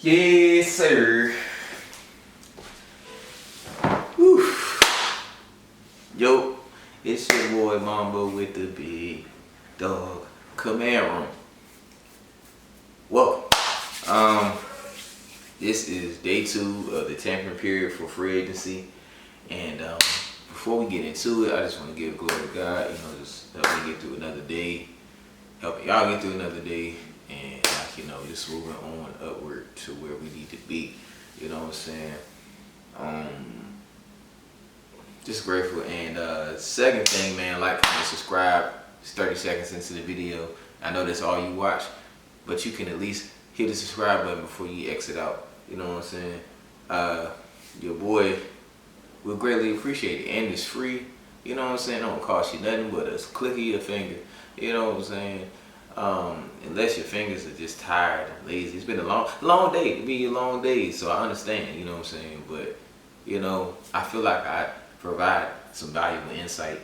Yes, sir. Whew. Yo, it's your boy Mambo with the big dog command room. Welcome. This is day 2 of the tampering period for free agency, and before we get into it, I just want to give glory to God. Just help me get through another day, help y'all get through another day, and just moving on upward to where we need to be. You know what I'm saying? Just grateful. And second thing, man, like, comment, subscribe. It's 30 seconds into the video. I know that's all you watch, but you can at least hit the subscribe button before you exit out. You know what I'm saying? Your boy will greatly appreciate it, and it's free. You know what I'm saying? It don't cost you nothing but a click of your finger. You know what I'm saying? Unless your fingers are just tired and lazy. It's been a long day. It be a long day, so I understand. You know what I'm saying? But I feel like I provide some valuable insight.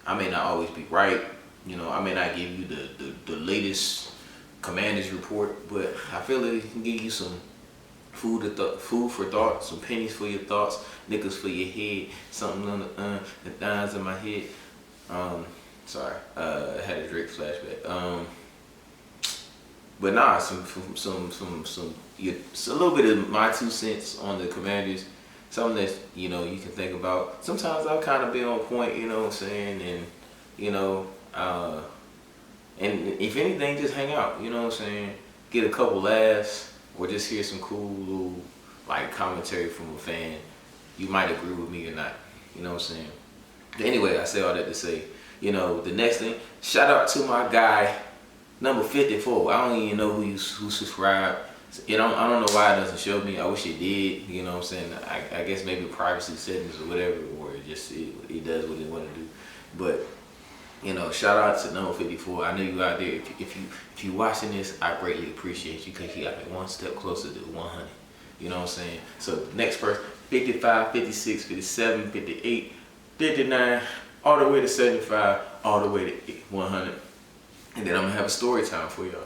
I may not always be right. I may not give you the latest Commanders report, but I feel that it can give you some food for thought, some pennies for your thoughts, nickels for your head, something on the thighs of my head. Sorry, I had a Drake flashback. But nah, a little bit of my 2 cents on the Commanders. Something that you can think about. Sometimes I'll kind of be on point. You know what I'm saying, and if anything, just hang out. You know what I'm saying, get a couple laughs, or just hear some cool little commentary from a fan. You might agree with me or not. You know what I'm saying. But anyway, I say all that to say, the next thing, shout out to my guy, number 54. I don't even know who subscribed. I don't know why it doesn't show me. I wish it did. You know what I'm saying. I guess maybe privacy settings or whatever, or it does what it want to do. But shout out to number 54. I know you out there. If you watching this, I greatly appreciate you, because you got me one step closer to 100. You know what I'm saying. So next person, 55, 56, 57, 58, 59, all the way to 75, all the way to 100. And then I'm gonna have a story time for y'all.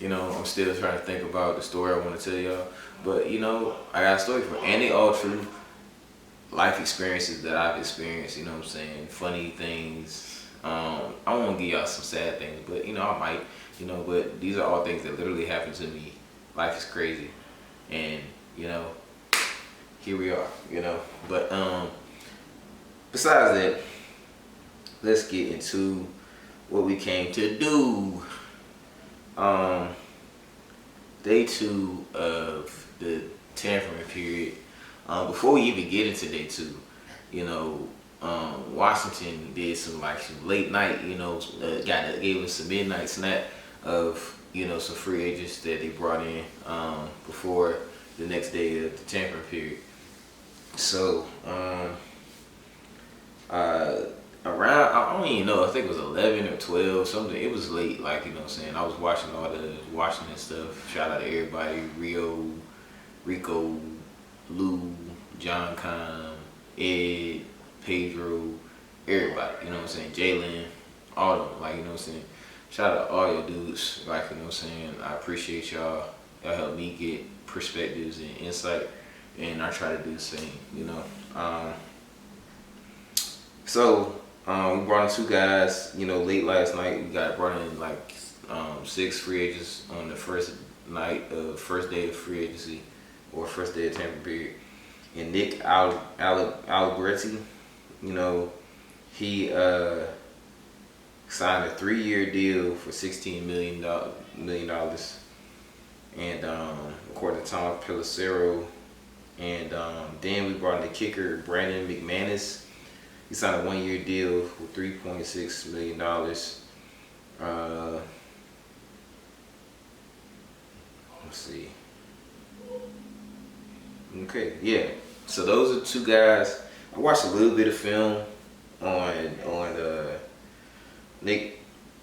I'm still trying to think about the story I want to tell y'all. But I got a story for, and they all true life experiences that I've experienced. You know what I'm saying? Funny things. I won't give y'all some sad things, but I might. But these are all things that literally happened to me. Life is crazy, and here we are. But besides that, let's get into what we came to do. Day 2 of the tampering period. Before we even get into day 2, Washington did some late night, gave us some midnight snap of some free agents that they brought in before the next day of the tampering period. So around, I don't even know, I think it was 11 or 12, something. It was late, I was watching all the Washington stuff. Shout out to everybody: Rico, Lou, John Con, Ed, Pedro, everybody. Jalen, all of them. Shout out to all your dudes. I appreciate y'all. Y'all help me get perspectives and insight, and I try to do the same. We brought in 2 guys, late last night. We brought in 6 free agents on the first day of free agency, or first day of tampering period. And Nick Allegretti, he signed a 3-year deal for $16 million. And according to Tom Pelissero. And then we brought in the kicker, Brandon McManus. He signed a 1-year deal for $3.6 million. Let's see. Okay, yeah. So those are 2 guys. I watched a little bit of film on Nick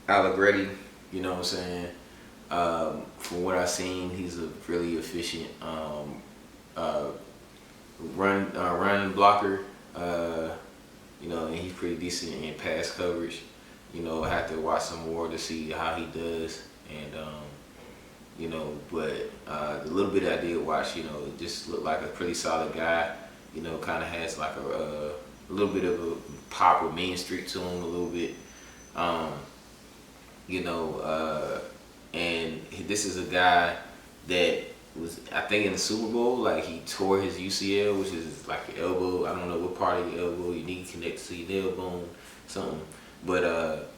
Allegretti. You know what I'm saying? From what I've seen, he's a really efficient run blocker. And he's pretty decent in pass coverage. I have to watch some more to see how he does. And But the little bit I did watch, just looked like a pretty solid guy. Kind of has like a little bit of a pop or mean streak to him a little bit. Um, you know, and this is a guy that was, I think, in the Super Bowl, like he tore his UCL, which is like your elbow. I don't know what part of your elbow you need connected to your nail bone, something. But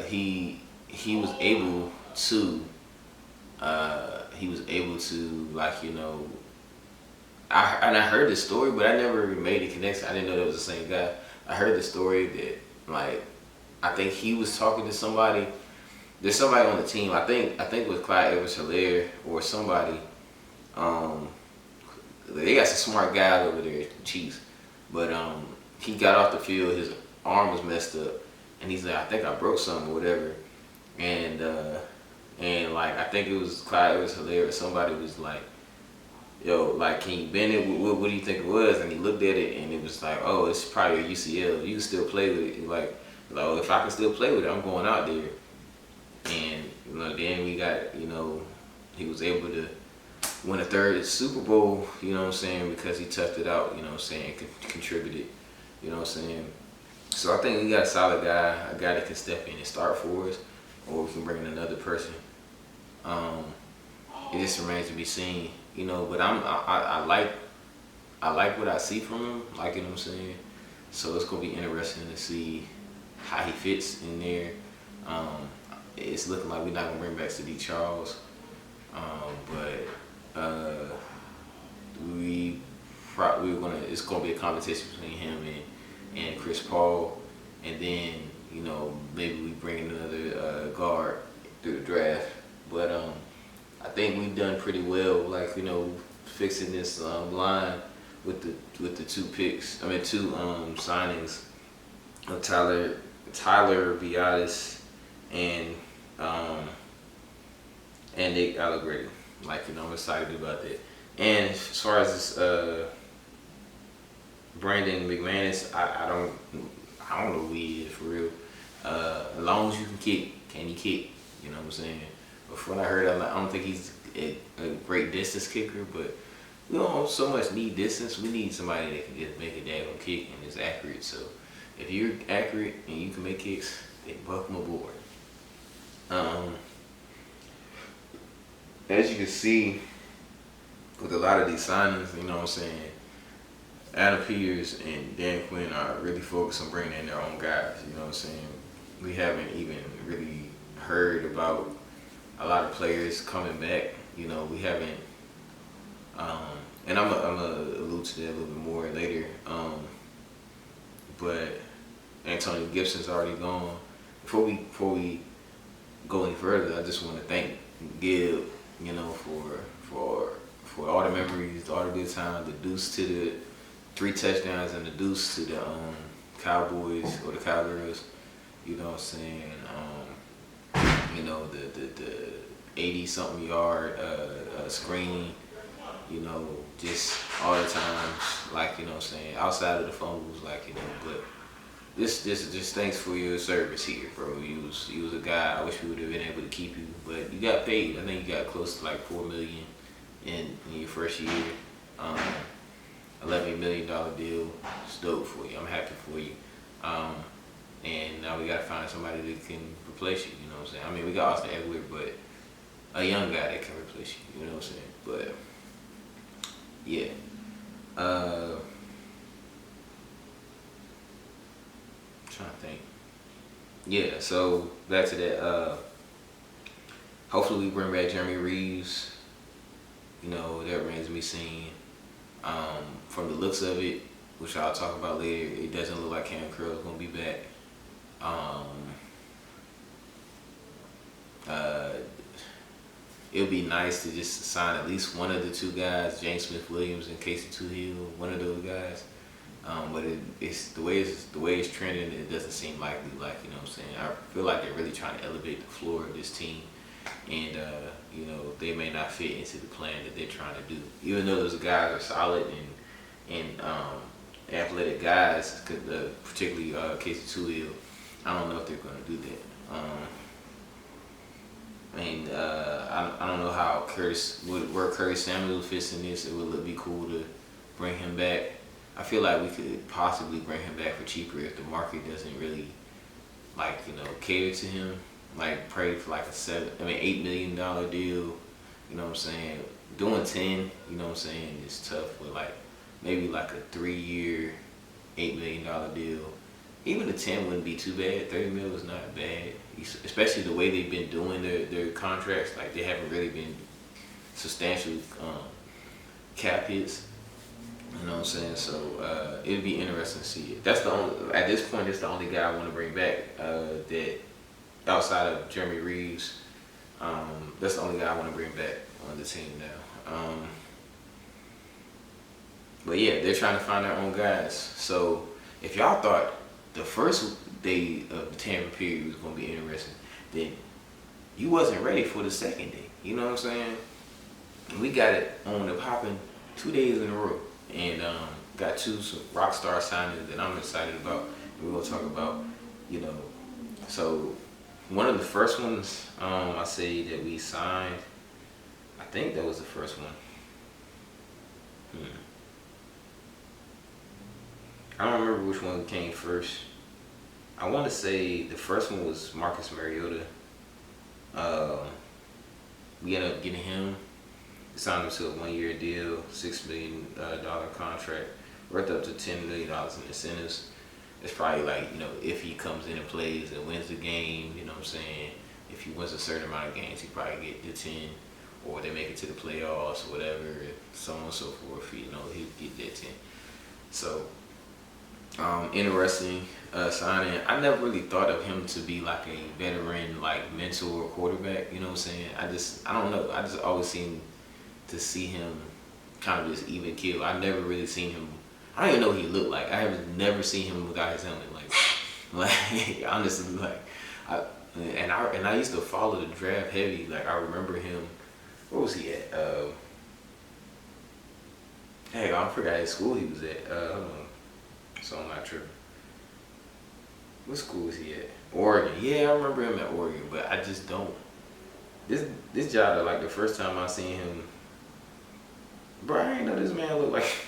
he was able to like I heard this story, but I never made the connection. I didn't know that was the same guy. I heard the story that like I think he was talking to somebody. There's somebody on the team. I think it was Clyde Edwards-Helaire or somebody. They got some smart guys over there, Chiefs. But he got off the field. His arm was messed up, and he's like, I think I broke something or whatever. And like I think it was Clyde Edwards-Helaire or somebody was like, yo, like, can you bend it? What do you think it was? And he looked at it, and it was like, oh, it's probably a UCL. You can still play with it. Like, oh, if I can still play with it, I'm going out there. And then we got, he was able to win a third Super Bowl. You know what I'm saying? Because he toughed it out. You know what I'm saying? Contributed. You know what I'm saying? So I think we got a solid guy, a guy that can step in and start for us, or we can bring in another person. It just remains to be seen. But I like what I see from him, like, you know what I'm saying? So it's gonna be interesting to see how he fits in there. It's looking like we're not gonna bring back Sadiq Charles, but it's gonna be a competition between him and Chris Paul, and then maybe we bring in another guard through the draft. But I think we've done pretty well, like fixing this line with the two signings of Tyler Biadasz and Nick Allegretti. Like I'm excited about that. And as far as this Brandon McManus, I don't know who he is for real. As long as you can kick, can you kick? You know what I'm saying? From what I heard, I don't think he's a great distance kicker, but we don't so much need distance. We need somebody that can just make a daggone kick and is accurate. So if you're accurate and you can make kicks, then welcome aboard. As you can see, with a lot of these signings, you know what I'm saying, Adam Peters and Dan Quinn are really focused on bringing in their own guys. You know what I'm saying? We haven't even really heard about a lot of players coming back. We haven't, and I'm gonna allude to that a little bit more later. But Antonio Gibson's already gone. Before we go any further, I just want to thank Gib, for all the memories, all the good times, the deuce to the 3 touchdowns and the deuce to the Cowboys or the Cowgirls. You know what I'm saying? The 80-something yard screen, just all the time, like, you know what I'm saying, outside of the fumbles, like, but this just thanks for your service here, bro. You was a guy, I wish we would have been able to keep you, but you got paid. I think you got close to like $4 million in your first year. $11 million deal. It's dope for you. I'm happy for you. And now we gotta find somebody that can replace you, you know what I'm saying? I mean, we got Austin Eckler, but a young guy that can replace you, you know what I'm saying? But yeah. Trying to think. Yeah, so back to that. Hopefully we bring back Jeremy Reeves. That remains to be seen. From the looks of it, which I'll talk about later, it doesn't look like Cam Curl's gonna be back. It would be nice to just sign at least one of the two guys, James Smith-Williams and Casey Toohill, one of those guys. But it's the way it's trending, it doesn't seem likely. Like, you know what I'm saying? I feel like they're really trying to elevate the floor of this team, and they may not fit into the plan that they're trying to do. Even though those guys are solid and athletic guys, particularly Casey Toohill, I don't know if they're going to do that. And I don't know how where Curtis Samuel fits in this. It would be cool to bring him back. I feel like we could possibly bring him back for cheaper if the market doesn't really cater to him. Like pray for like $8 million deal. You know what I'm saying? Doing 10, you know what I'm saying, is tough. But like maybe like a 3-year, $8 million deal. Even the 10 wouldn't be too bad. 30 mil is not bad, especially the way they've been doing their contracts. Like they haven't really been substantial cap hits. You know what I'm saying? So it'd be interesting to see it. That's the only at this point. It's the only guy I want to bring back that outside of Jeremy Reeves. That's the only guy I want to bring back on the team now. But yeah, they're trying to find their own guys. So if y'all thought the first day of the tampering period was gonna be interesting, then you wasn't ready for the second day. You know what I'm saying? We got it on the popping 2 days in a row, and got some rock star signings that I'm excited about. We're gonna talk about, you know. So one of the first ones I say that we signed, I think that was the first one. I don't remember which one came first. I want to say the first one was Marcus Mariota. We ended up getting him. We signed him to a 1-year deal, $6 million contract, worth up to $10 million in incentives. It's probably like, if he comes in and plays and wins the game, you know what I'm saying? If he wins a certain amount of games, he probably get the 10, or they make it to the playoffs or whatever, so on and so forth. He'll get that 10. So, interesting signing. I never really thought of him to be like a veteran, like mentor quarterback. You know what I'm saying? I don't know. I just always seem to see him kind of just even kill. I never really seen him. I don't even know what he looked like. I have never seen him without his helmet. Like honestly, I used to follow the draft heavy. Like I remember him. Where was he at? I forgot his school he was at. Hold on. So I'm not tripping. What school was he at? Oregon. Yeah, I remember him at Oregon, but I just don't. This job, like the first time I seen him, bro, I didn't know this man looked like.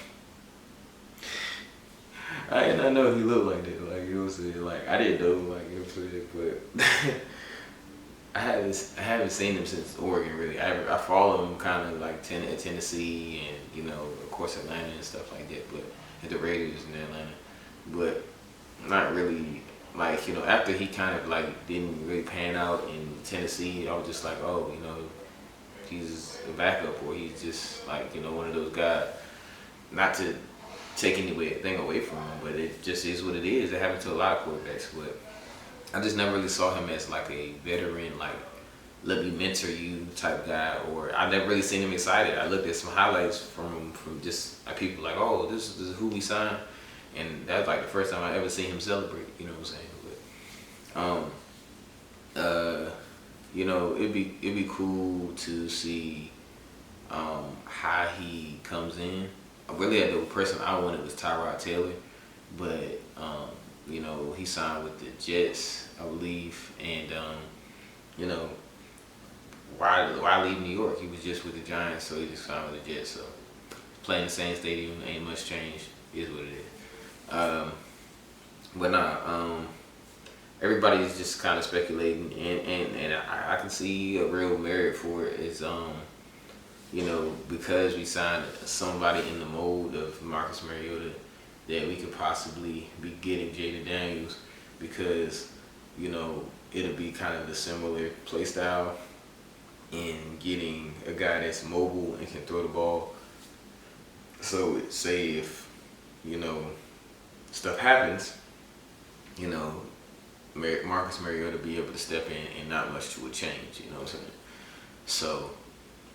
I did not know he looked like that. Like you know what I'm saying? Like I didn't know, like you know what I'm saying, but I haven't seen him since Oregon really. I follow him kind of like at Tennessee and of course Atlanta and stuff like that, but at the Raiders in Atlanta, but not really like after he kind of like didn't really pan out in Tennessee. I was just like, oh, he's a backup, or he's just like one of those guys. Not to take anything away from him, but it just is what it is. It happened to a lot of quarterbacks, but I just never really saw him as like a veteran, like let me mentor you type guy, or I never really seen him excited. I looked at some highlights from just like people like, oh, this is who we signed, and that was like the first time I ever seen him celebrate. You know what I'm saying? But it'd be cool to see how he comes in. Really, the person I wanted was Tyrod Taylor, but he signed with the Jets, I believe, and why leave New York? He was just with the Giants, so he just signed with the Jets. So playing the same stadium, ain't much change. Is what it is. But nah, everybody's just kind of speculating, and I can see a real merit for it. Is because we signed somebody in the mold of Marcus Mariota, that we could possibly be getting Jaden Daniels, because it'll be kind of the similar play style in getting a guy that's mobile and can throw the ball. So say if stuff happens, Marcus Mariota be able to step in and not much to a change. You know what I'm saying? So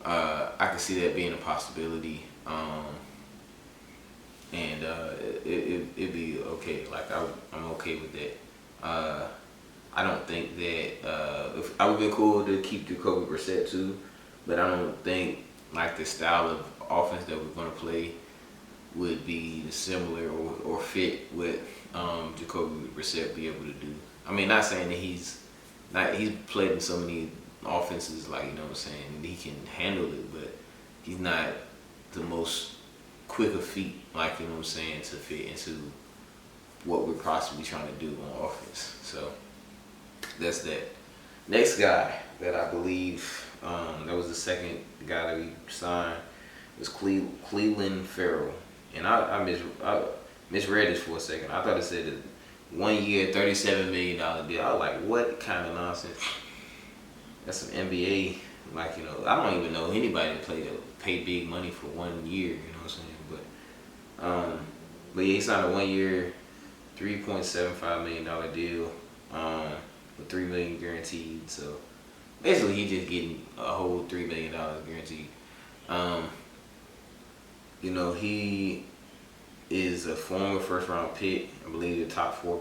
I can see that being a possibility, and it'd be okay. Like I'm okay with that. I don't think that if I would be cool to keep Jacoby Brissett too, but I don't think like the style of offense that we're gonna play would be similar or fit what Jacoby Brissett be able to do. I mean, not saying that he's played in so many offenses, like, you know what I'm saying, he can handle it, but he's not the most quick of feet, like, you know what I'm saying, to fit into what we're possibly trying to do on offense. So that's that. Next guy that I believe that was the second guy that we signed was Cleveland Farrell, and I misread this for a second. I thought it said a 1 year, $37 million deal. I was like, what kind of nonsense? That's some NBA. Like, you know, I don't even know anybody that pay big money for 1 year. You know what I'm saying? But yeah, he signed a 1 year, $3.75 million deal, with $3 million guaranteed. So basically, he just getting a whole $3 million guaranteed. You know, he is a former first round pick. I believe the top 4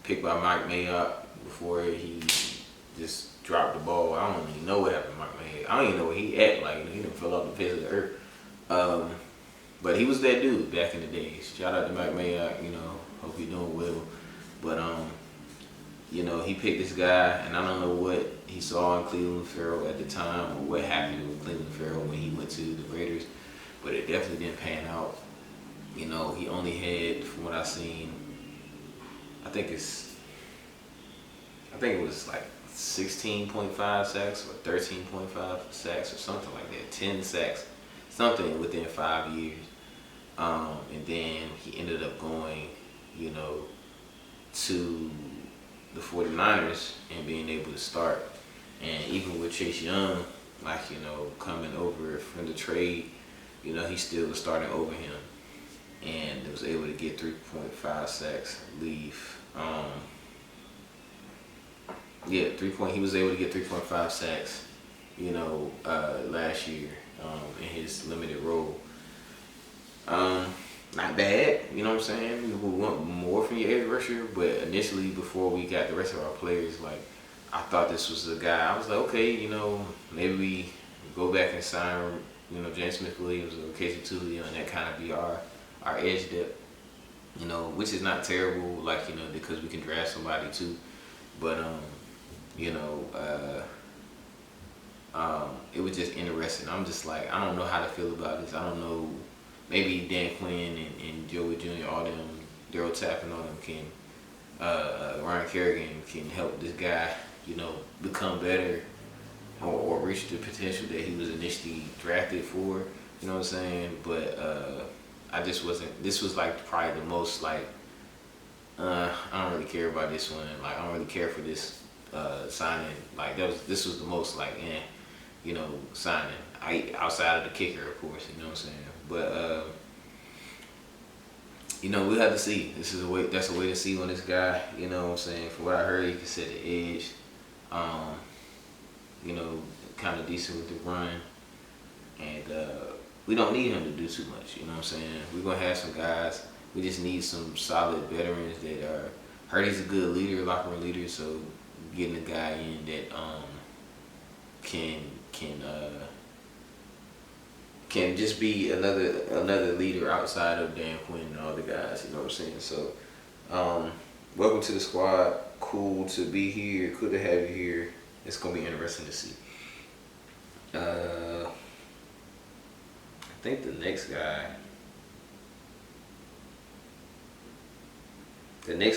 picked by Mike Mayock before he just dropped the ball. I don't even know what happened to Mike Mayock. I don't even know where he at. Like, you know, he done fell off the face of the earth. But he was that dude back in the days. Shout out to Mike Mayock. You know, hope he's doing well. But you know, he picked this guy, and I don't know what he saw in Cleveland Farrell at the time, or what happened with Cleveland Farrell when he went to the Raiders. But it definitely didn't pan out. You know, he only had, from what I've seen, I think it was like 16.5 sacks or 13.5 sacks or something like that. 10 sacks, something within 5 years. And then he ended up going, you know, to the 49ers and being able to start. And even with Chase Young, like, you know, coming over from the trade, you know, he still was starting over him. And was able to get 3.5 sacks, I believe. He was able to get 3.5 sacks, you know, last year in his limited role. Not bad, you know what I'm saying? We want more from your edge rusher, but initially, before we got the rest of our players, like, I thought this was the guy. I was like, okay, you know, maybe we go back and sign, you know, James Smith-Williams or Casey Tulio, and that kind of be our edge depth, you know, which is not terrible, like, you know, because we can draft somebody too. But you know, it was just interesting. I'm just like, I don't know how to feel about this. I don't know. Maybe Dan Quinn and Joey Jr., all them, Daryl Tappan, all them can, Ryan Kerrigan can help this guy, you know, become better or reach the potential that he was initially drafted for. You know what I'm saying? But I just wasn't. This was like probably the most like. I don't really care about this one. Like, I don't really care for this signing. Like, this was the most like, you know, signing. Outside of the kicker, of course. You know what I'm saying? But you know, we'll have to see. That's a way to see on this guy. You know what I'm saying? From what I heard, he can set the edge. You know, kind of decent with the run, and we don't need him to do too much. You know what I'm saying? We're gonna have some guys. We just need some solid veterans that are. Heard he's a good leader, locker room leader. So getting a guy in that can just be another leader outside of Dan Quinn and all the guys. You know what I'm saying? So welcome to the squad. Cool to be here. Good to have you here. It's gonna be interesting to see. I think the next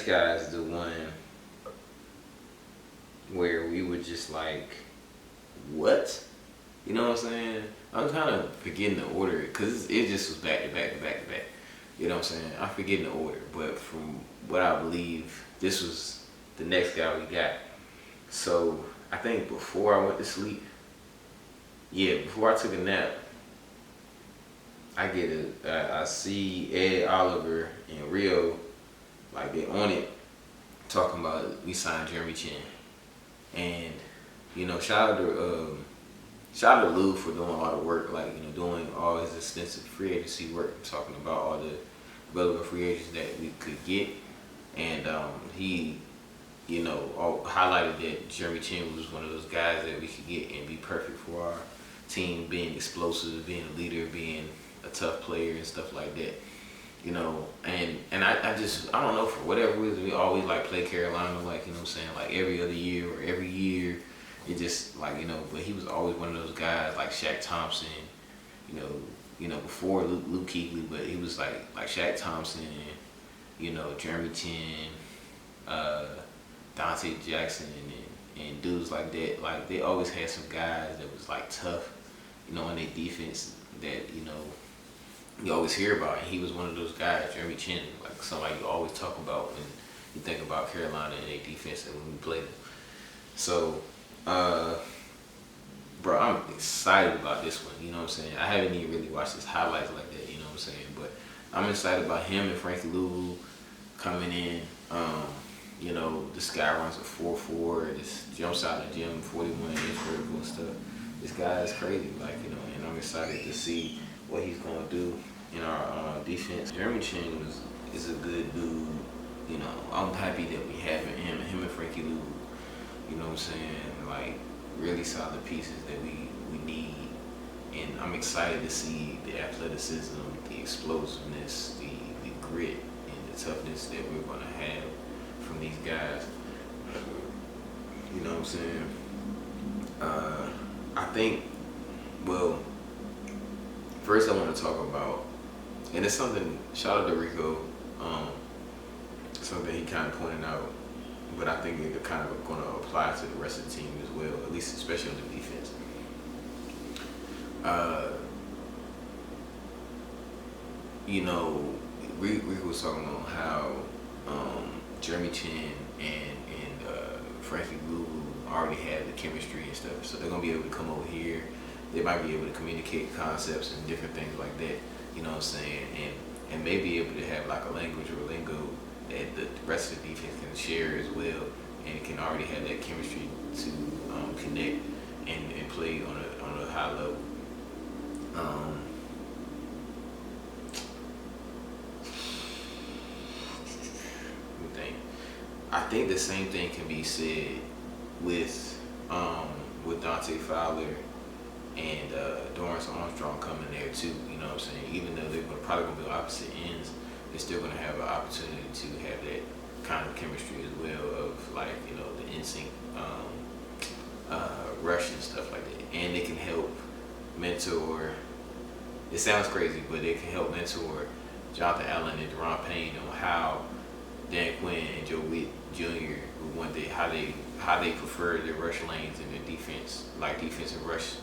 guy is the one where we were just like, what? You know what I'm saying? I'm kind of forgetting the order because it just was back to back to back to back. You know what I'm saying? I'm forgetting the order, but from what I believe, this was the next guy we got. So I think before I went to sleep, before I took a nap, I see Ed Oliver and Rio, like, they on it, talking about we signed Jeremy Chin. And, you know, shout out to Lou for doing all the work, like, you know, doing all his extensive free agency work, talking about all the relevant free agents that we could get. And he, you know, highlighted that Jeremy Chin was one of those guys that we could get and be perfect for our team, being explosive, being a leader, being a tough player and stuff like that. You know, and I don't know, for whatever reason, we always like play Carolina, like, you know what I'm saying, like every other year or every year, it just like but he was always one of those guys like Shaq Thompson, you know, before Luke Kuechly, but he was like Shaq Thompson, Jeremy Chin, Dante Jackson, and dudes like that. Like they always had some guys that was like tough, on their defense that you always hear about. And he was one of those guys, Jeremy Chin, like somebody you always talk about when you think about Carolina and their defense and when we played them. So, bro, I'm excited about this one. You know what I'm saying? I haven't even really watched his highlights like that. You know what I'm saying? But I'm excited about him and Frankie Louvu coming in. This guy runs a 4.4. Just jumps out of the gym, 41 inch vertical and stuff. This guy is crazy, and I'm excited to see what he's gonna do in our defense. Jeremy Chin is a good dude. I'm happy that we have him and Frankie Louvu. You know what I'm saying? Like really solid pieces that we need, and I'm excited to see the athleticism, the explosiveness, the grit, and the toughness that we're gonna have from these guys. You know what I'm saying? I think, well, first I want to talk about, and it's something, shout out to Rico, something he kind of pointed out, but I think it's kind of going to apply to the rest of the team as well, at least especially on the defense. Rico was talking about how Jeremy Chin and Frankie Louvu already have the chemistry and stuff, so they're gonna be able to come over here. They might be able to communicate concepts and different things like that. You know what I'm saying? And may be able to have like a language or a lingo that the rest of the defense can share as well, and it can already have that chemistry to connect and play on a high level. I think the same thing can be said with Dante Fowler and Dorrance Armstrong coming there too. You know what I'm saying? Even though they're probably going to be opposite ends, they're still going to have an opportunity to have that kind of chemistry as well of the instinct rush and stuff like that. And they can help mentor. It sounds crazy, but they can help mentor Jonathan Allen and Deron Payne on how Dan Quinn and Joe Witt Jr. how they prefer their rush lanes and their defense, like defensive rush,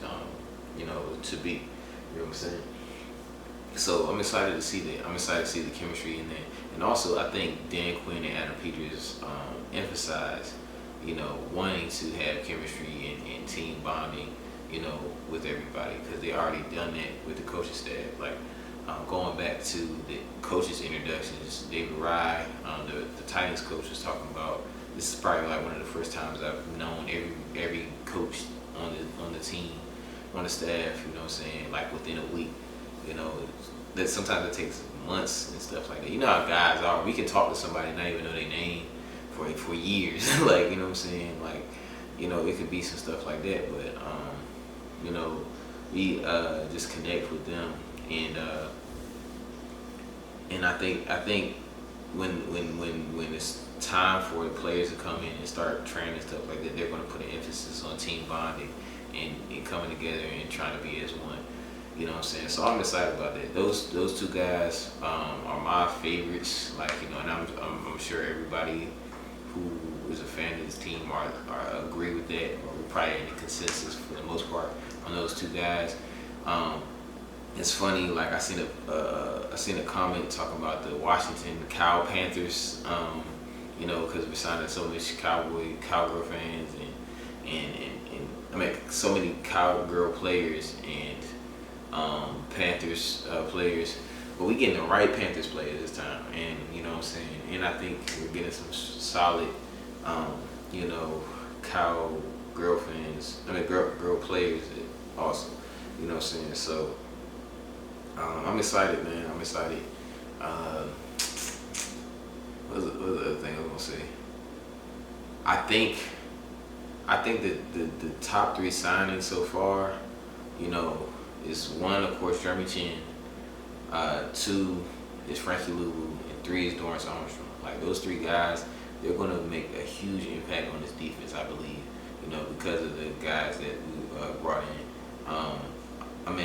to be. You know what I'm saying? So I'm excited to see that. I'm excited to see the chemistry in that, and also I think Dan Quinn and Adam Peters emphasize, wanting to have chemistry and team bonding, with everybody, because they already done that with the coaching staff. Like going back to the coaches' introductions, David Rye, the Titans coach, was talking about. This is probably like one of the first times I've known every coach on the team, on the staff. You know what I'm saying? Like within a week. That sometimes it takes months and stuff like that. You know how guys are. We can talk to somebody and not even know their name for years. Like, you know what I'm saying? Like, it could be some stuff like that. But we just connect with them, and I think when it's time for the players to come in and start training and stuff like that, they're going to put an emphasis on team bonding and coming together and trying to be as one. You know what I'm saying? So I'm excited about that. Those two guys are my favorites. And I'm sure everybody who is a fan of this team are agree with that, or we're probably in a consensus for the most part on those two guys. It's funny, like I seen a comment talking about the Washington Cow Panthers, because we're signing so much cowgirl fans and I mean so many cowgirl players and Panthers players, but we getting the right Panthers players this time, and you know what I'm saying, and I think we're getting some solid, cow girl fans. I mean girl players also. You know what I'm saying? So I'm excited, man. I'm excited. What was the other thing I was gonna say? I think that the top three signings so far, is one, of course, Jeremy Chin. Two is Frankie Louvu, and three is Dorrance Armstrong. Like those three guys, they're gonna make a huge impact on this defense, I believe. because of the guys that we brought in.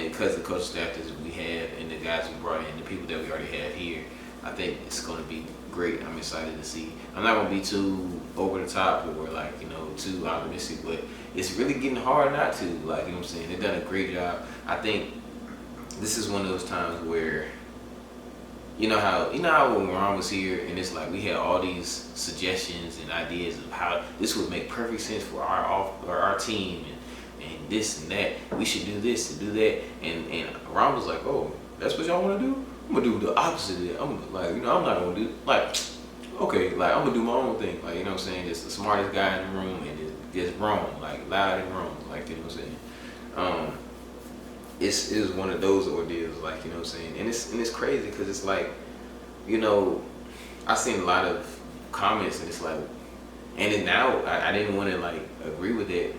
Because of the coaching staff that we have and the guys we brought in, the people that we already have here, I think it's going to be great. I'm excited to see. I'm not going to be too over the top or too optimistic, but it's really getting hard not to. Like, what I'm saying? They've done a great job. I think this is one of those times where you know how when Ron was here and it's like we had all these suggestions and ideas of how this would make perfect sense for our team and this and that. We should do this and do that. And Ron was like, oh, that's what y'all want to do? I'm gonna do the opposite of that. I'm like, I'm not gonna do like, okay, like I'm gonna do my own thing. Like, what I'm saying? It's the smartest guy in the room and it's just wrong, like loud and wrong, like, what I'm saying? It was one of those ordeals, like, what I'm saying? And it's crazy because it's like, I seen a lot of comments and it's like, and then now I didn't want to like agree with it,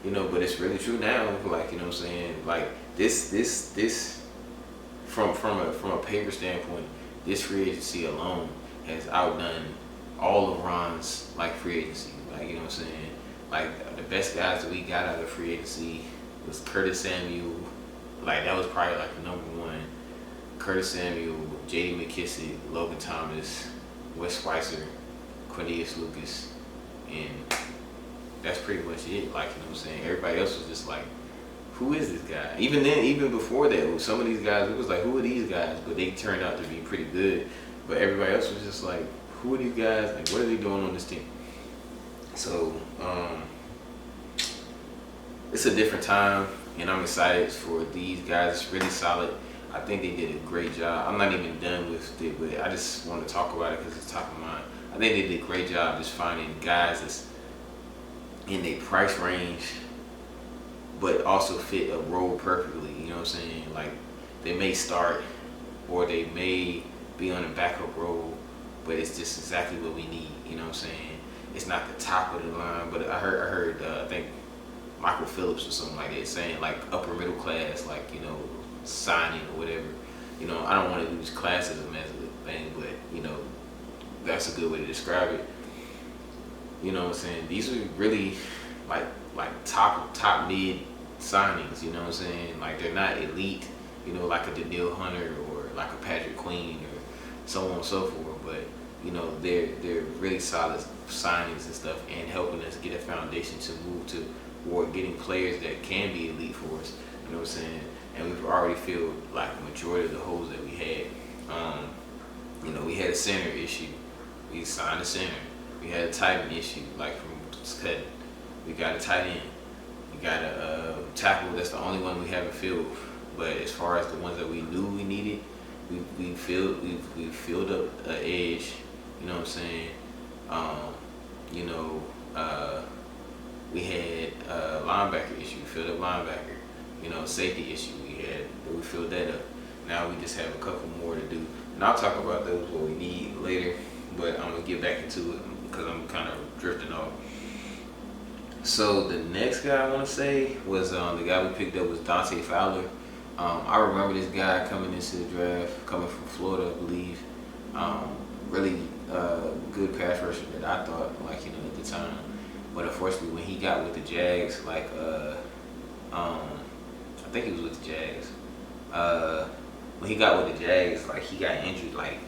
but it's really true now. Like, what I'm saying? Like this from a paper standpoint, this free agency alone has outdone all of Ron's like free agency. Like, what I'm saying? Like the best guys that we got out of free agency was Curtis Samuel. Like that was probably like the number one. Curtis Samuel, J.D. McKissick, Logan Thomas, Wes Spicer, Cornelius Lucas, and that's pretty much it. Like, what I'm saying? Everybody else was just like, who is this guy? Even then, even before that, with some of these guys, it was like, who are these guys? But they turned out to be pretty good. But everybody else was just like, who are these guys? Like, what are they doing on this team? So, it's a different time, and I'm excited for these guys. It's really solid. I think they did a great job. I'm not even done with it, but I just want to talk about it because it's top of mind. I think they did a great job just finding guys that's in their price range, but also fit a role perfectly. You know what I'm saying? Like, they may start or they may be on a backup role, but it's just exactly what we need. You know what I'm saying? It's not the top of the line, but I heard I think Michael Phillips or something like that saying like upper middle class, like, signing or whatever. I don't want to use classism as a thing, but that's a good way to describe it. You know what I'm saying? These are really like top mid signings. You know what I'm saying? Like, they're not elite. Like a Daniil Hunter or like a Patrick Queen or so on and so forth. But they're really solid signings and stuff, and helping us get a foundation to move to or getting players that can be elite for us. You know what I'm saying? And we've already filled like the majority of the holes that we had. We had a center issue. We signed a center. We had a tight end issue, like from cutting. We got a tight end. We got a tackle. That's the only one we haven't filled. But as far as the ones that we knew we needed, we filled up an edge. You know what I'm saying? We had a linebacker issue. We filled up linebacker. Safety issue. We filled that up. Now we just have a couple more to do, and I'll talk about those what we need later. But I'm gonna get back into it because I'm kind of drifting off. So the next guy I want to say was the guy we picked up was Dante Fowler. I remember this guy coming into the draft, coming from Florida, I believe. Really good pass rusher that I thought, at the time. But unfortunately, when he got with the Jags, I think he was with the Jags. When he got with the Jags, he got injured, like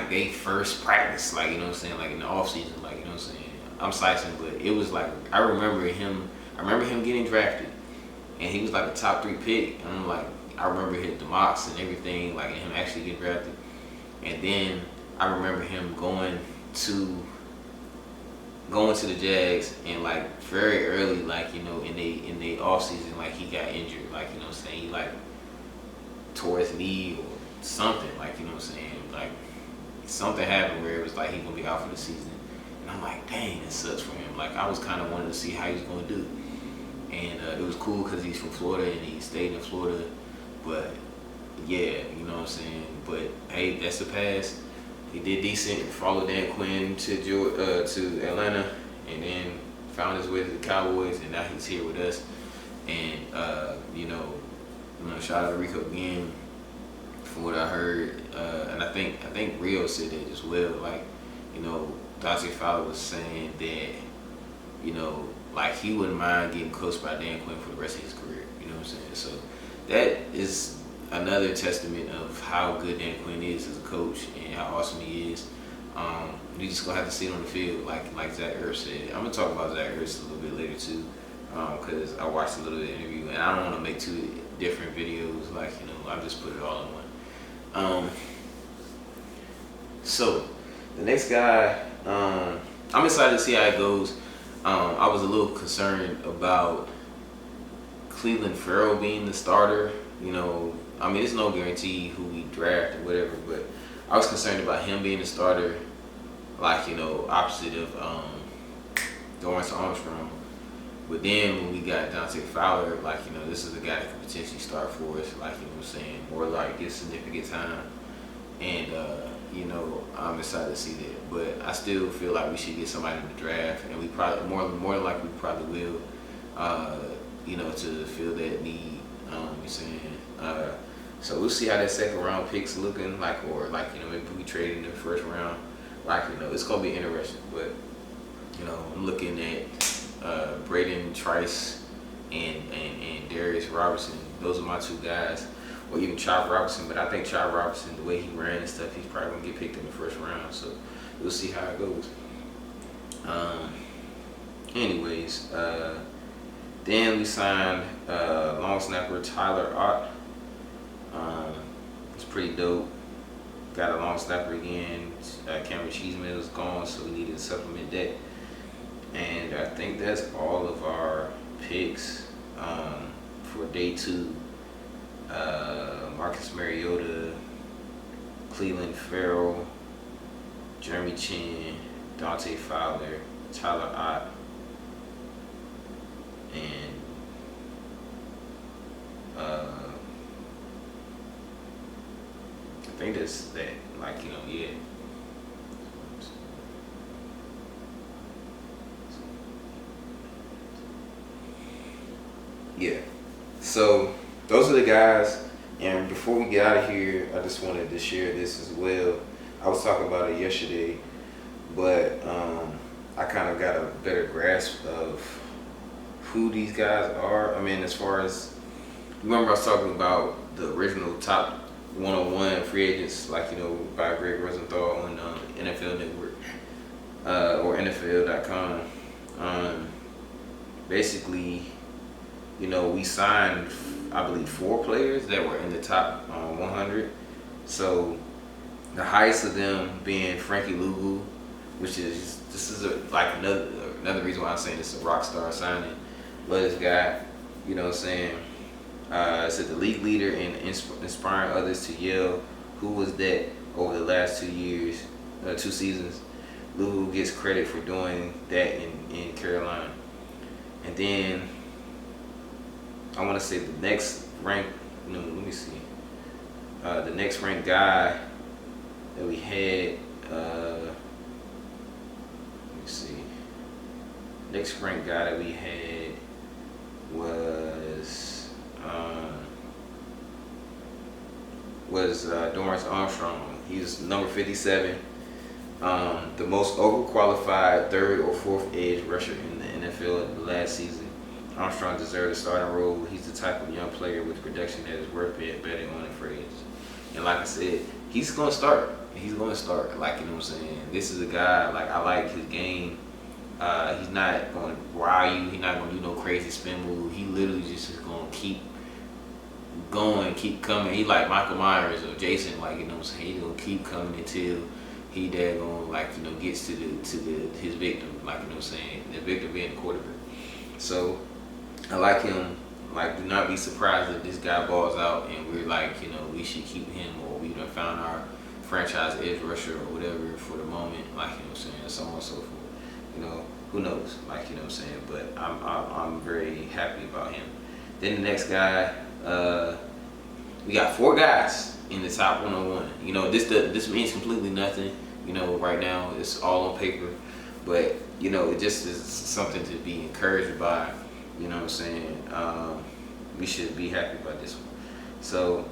they first practice, you know what I'm saying, in the off season, you know what I'm saying. I'm slicing, but it was I remember him getting drafted, and he was a top 3 pick, and I'm I remember the mocks and everything, and him actually getting drafted, and then I remember him going to the Jags, and very early, in the off season, he got injured, you know what I'm saying, he tore his knee or something, you know what I'm saying, something happened where it was he gonna be out for the season, and I'm dang, it sucks for him. I was kind of wanting to see how he's gonna do, and it was cool because he's from Florida and he stayed in Florida, but yeah, you know what I'm saying. But hey, that's the past. He did decent, followed Dan Quinn to Atlanta, and then found his way to the Cowboys, and now he's here with us. And shout out to Rico again, from what I heard, and I think Rio said that as well. Dante Fowler was saying that, like he wouldn't mind getting coached by Dan Quinn for the rest of his career. You know what I'm saying? So that is another testament of how good Dan Quinn is as a coach and how awesome he is. You just gonna have to see it on the field, like Zach Ertz said. I'm gonna talk about Zach Ertz a little bit later too, because I watched a little bit of the interview, and I don't want to make two different videos. Like, you know, I just put it all in one. So the next guy, I'm excited to see how it goes. I was a little concerned about Cleveland Farrell being the starter. You know, I mean, it's no guarantee who we draft or whatever, but I was concerned about him being the starter, like, you know, opposite of Dorrance Armstrong. But then when we got Dante Fowler, like, you know, this is a guy that could potentially start for us, like, you know what I'm saying, or like get significant time. And, you know, I'm excited to see that. But I still feel like we should get somebody in the draft, and we probably, more than likely, we probably will, you know, to fill that need. You know what I'm saying? So we'll see how that second round pick's looking like, or like, you know, maybe we trade in the first round. Like, you know, it's gonna be interesting. But, you know, I'm looking at Braden Trice and Darius Robertson. Those are my two guys. Or even Chop Robinson, but I think Chop Robinson, the way he ran and stuff, he's probably gonna get picked in the first round. So we'll see how it goes. Anyways, then we signed long snapper Tyler Ott. It's pretty dope. Got a long snapper again. Cameron Cheeseman was gone, so we needed to supplement that. And I think that's all of our picks for day 2. Marcus Mariota, Cleveland Farrell, Jeremy Chin, Dante Fowler, Tyler Ott, and I think that's that. Like, you know, yeah. Yeah. So those are the guys. And before we get out of here, I just wanted to share this as well. I was talking about it yesterday, but I kind of got a better grasp of who these guys are. I mean, as far as, remember I was talking about the original top 101 free agents, like, you know, by Greg Rosenthal on NFL Network or NFL.com. Basically, you know, we signed, I believe, 4 players that were in the top 100. So the highest of them being Frankie Luvu, which is, this is like another reason why I'm saying it's a rock star signing. Love this guy, you know what I'm saying? Said the league leader in inspiring others to yell, who was that, over the last 2 years, 2 seasons. Luvu gets credit for doing that in Carolina. And then I want to say the next ranked, no, let me see. The next ranked guy that we had, let me see. Next ranked guy that we had was Dorrance Armstrong. He's number 57, the most overqualified 3rd or 4th edge rusher in the NFL last season. Armstrong deserved a starting role. He's the type of young player with production that is worth betting on in free agency. And like I said, he's going to start. He's going to start. Like, you know what I'm saying? This is a guy, like, I like his game. He's not going to wow you. He's not going to do no crazy spin move. He literally just is going to keep going, keep coming. He like Michael Myers or Jason, like, you know what I'm saying? He's going to keep coming until he daggone, like, you know, gets to his victim. Like, you know what I'm saying? The victim being the quarterback. So I like him. Like, do not be surprised if this guy balls out and we're like, you know, we should keep him, or we done found our franchise edge rusher or whatever for the moment. Like, you know what I'm saying? So on and so forth. You know, who knows? Like, you know what I'm saying? But I'm very happy about him. Then the next guy, we got 4 guys in the top 101. You know, this means completely nothing. You know, right now it's all on paper, but you know, it just is something to be encouraged by. You know what I'm saying? We should be happy about this one. So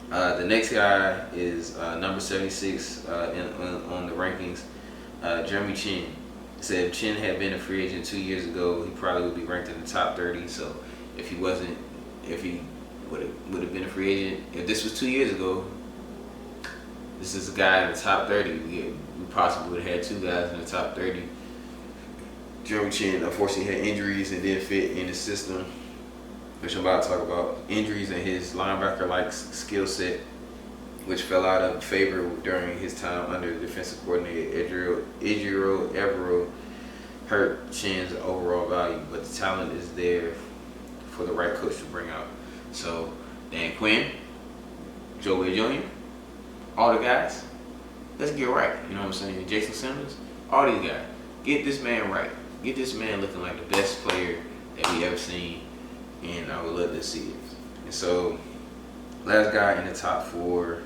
the next guy is number 76 on the rankings, Jeremy Chin. said if Chin had been a free agent 2 years ago, he probably would be ranked in the top 30. So if he wasn't, if he would have been a free agent, if this was 2 years ago, this is a guy in the top 30. We possibly would have had two guys in the top 30. Jeremy Chin unfortunately had injuries and didn't fit in the system, which I'm about to talk about. Injuries and his linebacker-like skill set, which fell out of favor during his time under defensive coordinator Ejiro Evero, hurt Chin's overall value, but the talent is there for the right coach to bring out. So Dan Quinn, Joe Wade Jr., all the guys, let's get right. You know what I'm saying? Jason Simmons, all these guys, get this man right. Get this man looking like the best player that we ever seen, and I would love to see it. And so, last guy in the top four.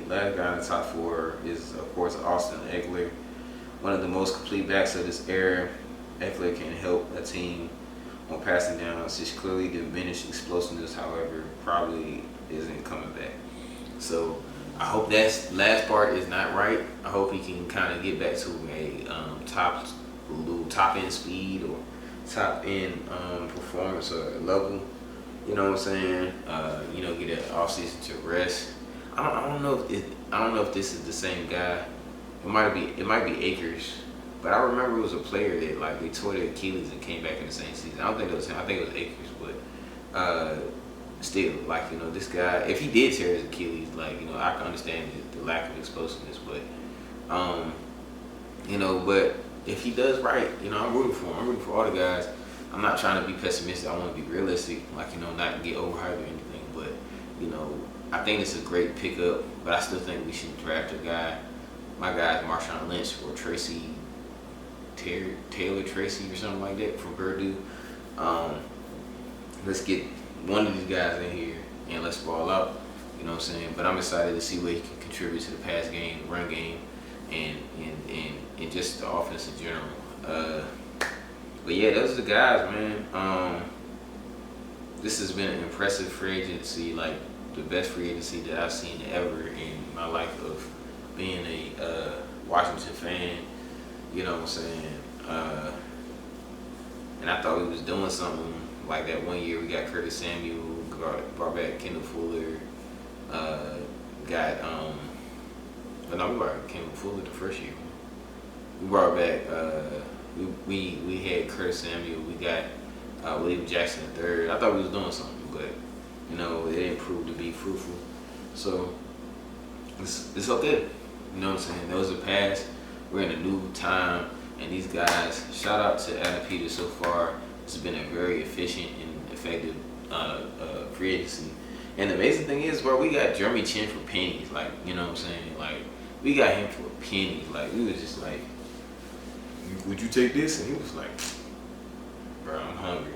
Last guy in the top four is, of course, Austin Ekeler, one of the most complete backs of this era. Ekeler can help a team on passing downs. His clearly diminished explosiveness, however, probably isn't coming back. So I hope that last part is not right. I hope he can kind of get back to a top end speed or top end performance or level. You know what I'm saying? Get an off season to rest. I don't know if this is the same guy. It might be Akers, but I remember it was a player that like they tore their Achilles and came back in the same season. I don't think it was him. I think it was Akers, but still, this guy, if he did tear his Achilles, I can understand the lack of explosiveness, but but if he does right, I'm rooting for him. I'm rooting for all the guys. I'm not trying to be pessimistic. I want to be realistic, not get overhyped or anything, but I think it's a great pickup, but I still think we should draft a guy. My guy is Marshawn Lynch or Taylor Tracy or something like that from Purdue. Let's get one of these guys in here and let's ball out. You know what I'm saying? But I'm excited to see what he can contribute to the pass game, run game, and just the offense in general. But yeah, those are the guys, man. This has been an impressive free agency, the best free agency that I've seen ever in my life of being a Washington fan. You know what I'm saying? And I thought we was doing something like that one year. We got Curtis Samuel, brought back Kendall Fuller, we brought Kendall Fuller the first year. We brought back, we had Curtis Samuel, we got William Jackson III. I thought we was doing something, but it didn't prove to be fruitful. So it's okay. You know what I'm saying? Those are past. We're in a new time, and these guys. Shout out to Adam Peters so far. It's been a very efficient and effective free agency. And the amazing thing is, bro, we got Jeremy Chin for pennies. You know what I'm saying? We got him for pennies. We was just like, would you take this? And he was like, bro, I'm hungry.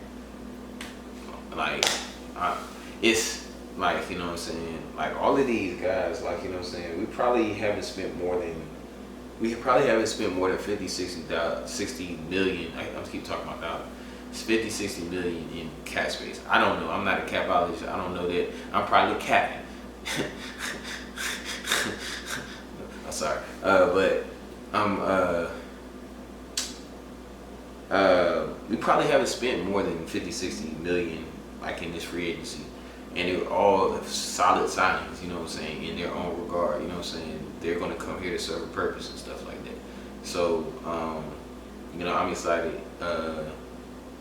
It's you know what I'm saying? All of these guys, you know what I'm saying? We probably haven't spent more than 50, 60 million. I'm keep talking about that. It's 50, 60 million in cap space. I don't know. I'm not a capologist. I don't know that. I'm probably capping. I'm sorry. But we probably haven't spent more than 50, 60 million in this free agency. And they were all solid signings, you know what I'm saying, in their own regard, you know what I'm saying. They're going to come here to serve a purpose and stuff like that. So, I'm excited,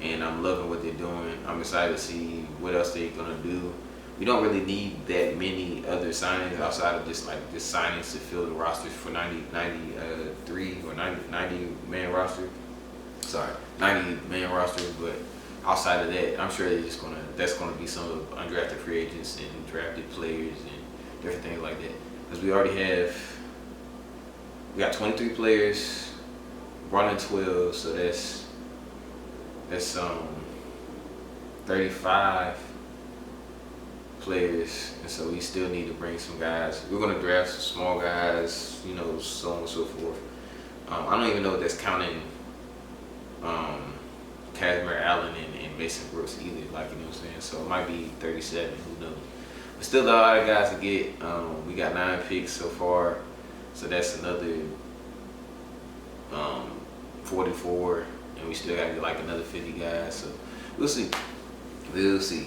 and I'm loving what they're doing. I'm excited to see what else they're going to do. We don't really need that many other signings outside of just signings to fill the rosters for 93 or 90 man roster. 90 man roster, but outside of that, I'm sure that's gonna be some of undrafted free agents and drafted players and different things like that. Because we got 23 players, brought in 12, so that's 35 players, and so we still need to bring some guys. We're gonna draft some small guys, so on and so forth. I don't even know if that's counting Casimir Allen and Mason Brooks either, you know what I'm saying? So it might be 37, who knows? But still a lot of guys to get. We got 9 picks so far, so that's another 44, and we still gotta get like another 50 guys. So we'll see. We'll see.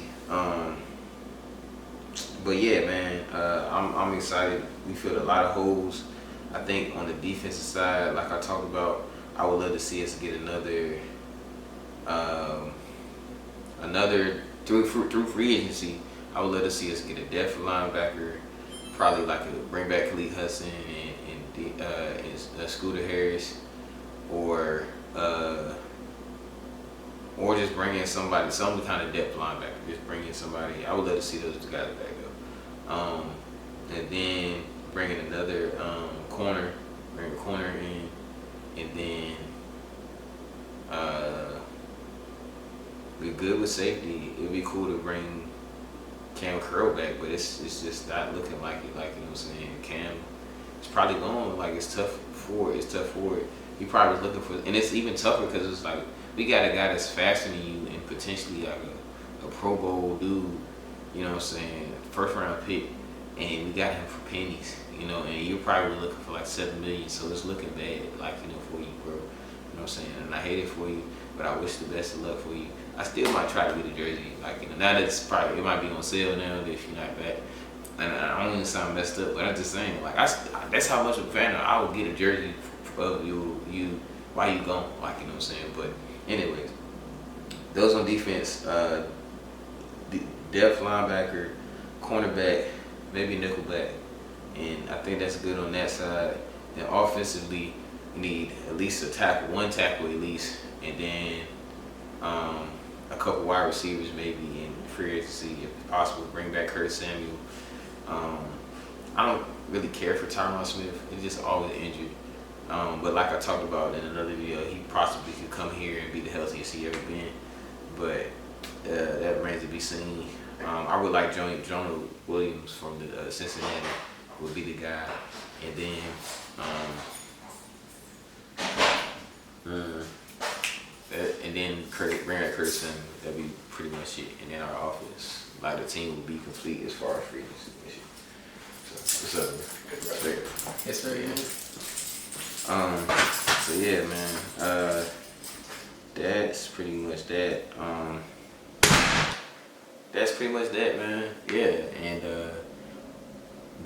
But yeah, man, I'm excited. We filled a lot of holes. I think on the defensive side, like I talked about, I would love to see us get another through free agency. I would love to see us get a depth linebacker, probably like bring back Khalid Hudson and Scooter Harris, or just bring in somebody, some kind of depth linebacker. Just bring in somebody. I would love to see those guys back up. And then bring in another corner, bring a corner in, and then we're good with safety. It'd be cool to bring Cam Curl back, but it's just not looking like it. Like, you know what I'm saying? Cam, it's probably going. Like, it's tough for it. He probably was looking for, and it's even tougher because it's like we got a guy that's faster than you and potentially like a Pro Bowl dude. You know what I'm saying? First round pick, and we got him for pennies. You know, and you're probably looking for like $7 million, so it's looking bad. Like, you know, for you, bro. You know what I'm saying? And I hate it for you, but I wish the best of luck for you. I still might try to get a jersey. Like, you know, now that it's probably, it might be on sale now if you're not back. And I don't even sound messed up, but I'm just saying, like, that's how much of a fan I would get a jersey of you while you gone. Like, you know what I'm saying? But anyways, those on defense, depth linebacker, cornerback, maybe nickelback, and I think that's good on that side. And offensively, you need at least one tackle at least, and then a couple wide receivers maybe in free agency if possible. Bring back Curtis Samuel. I don't really care for Tyron Smith. He's just always injured. But like I talked about in another video, he possibly could come here and be the healthiest he ever been. But that remains to be seen. I would like Jonah Williams from the Cincinnati would be the guy, and then bring out Curtis Samuel. That'd be pretty much it. And then our offense, like the team would be complete as far as free agency. So what's up, man? Yes, sir. Yeah. So yeah, man. That's pretty much that. That's pretty much that, man. Yeah, and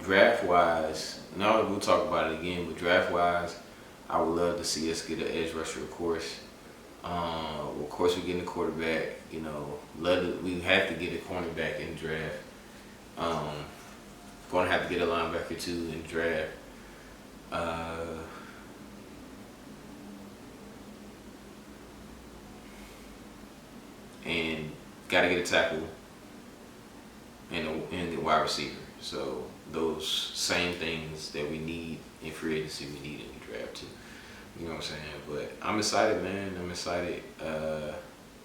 draft wise, now we'll talk about it again. But draft wise, I would love to see us get an edge rusher, of course. Of course, we're getting a quarterback. You know, we have to get a cornerback in the draft. Going to have to get a linebacker too in the draft. And got to get a tackle and the wide receiver. So those same things that we need in free agency, we need in the draft too. You know what I'm saying? But I'm excited, man. I'm excited.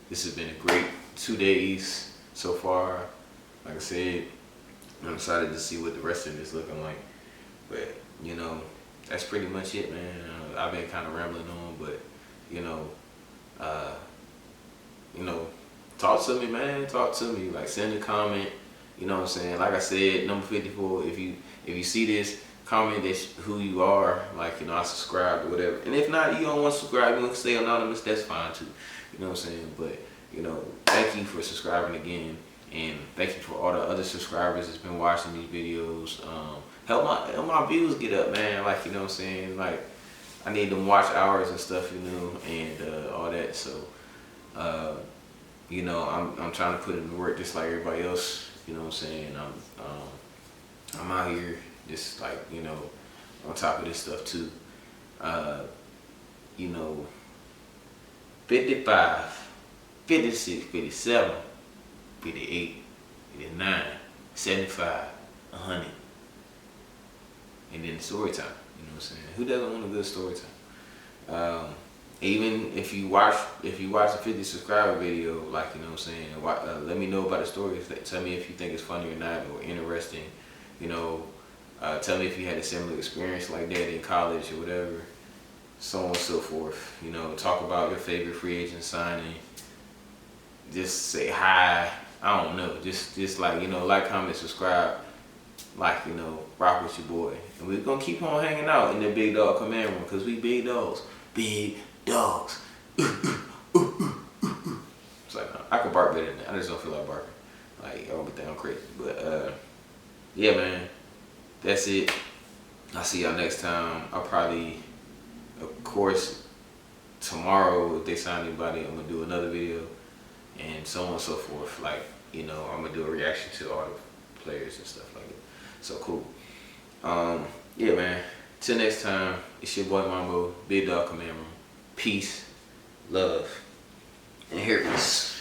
This has been a great 2 days so far. Like I said, I'm excited to see what the rest of it is looking like. But, you know, that's pretty much it, man. I've been kind of rambling on, but, you know, talk to me, man. Talk to me. Like, send a comment. You know what I'm saying? Like I said, number 54, if you see this, comment who you are. Like, you know, I subscribe or whatever. And if not, you don't want to subscribe, you want to stay anonymous, that's fine too. You know what I'm saying? But, you know, thank you for subscribing again. And thank you for all the other subscribers that's been watching these videos. Help my views get up, man. Like, you know what I'm saying? Like, I need them watch hours and stuff, you know, and all that. So, you know, I'm trying to put in the work just like everybody else. You know what I'm saying? I'm out here just like, you know, on top of this stuff too. You know, 55, 56, 57, 58, 59, 75, 100. And then story time. You know what I'm saying? Who doesn't want a good story time? Even if you watch a 50 subscriber video, like, you know what I'm saying, let me know about the story. Tell me if you think it's funny or not, or interesting. You know, tell me if you had a similar experience like that in college or whatever, so on and so forth. You know, talk about your favorite free agent signing. Just say hi. I don't know. Just like, you know, like, comment, subscribe. Like, you know, rock with your boy. And we're going to keep on hanging out in the Big Dog Command Room because we big dogs. Big dogs. It's like, no, I can bark better than that. I just don't feel like barking. Like, I don't think I'm crazy. But, yeah, man. That's it. I'll see y'all next time. I'll probably, of course, tomorrow, if they sign anybody, I'm going to do another video. And so on and so forth. Like, you know, I'm going to do a reaction to all the players and stuff like that. So, cool. Yeah, man. Till next time, it's your boy Mambo, Big Dog Command Room. Peace, love, and here it is.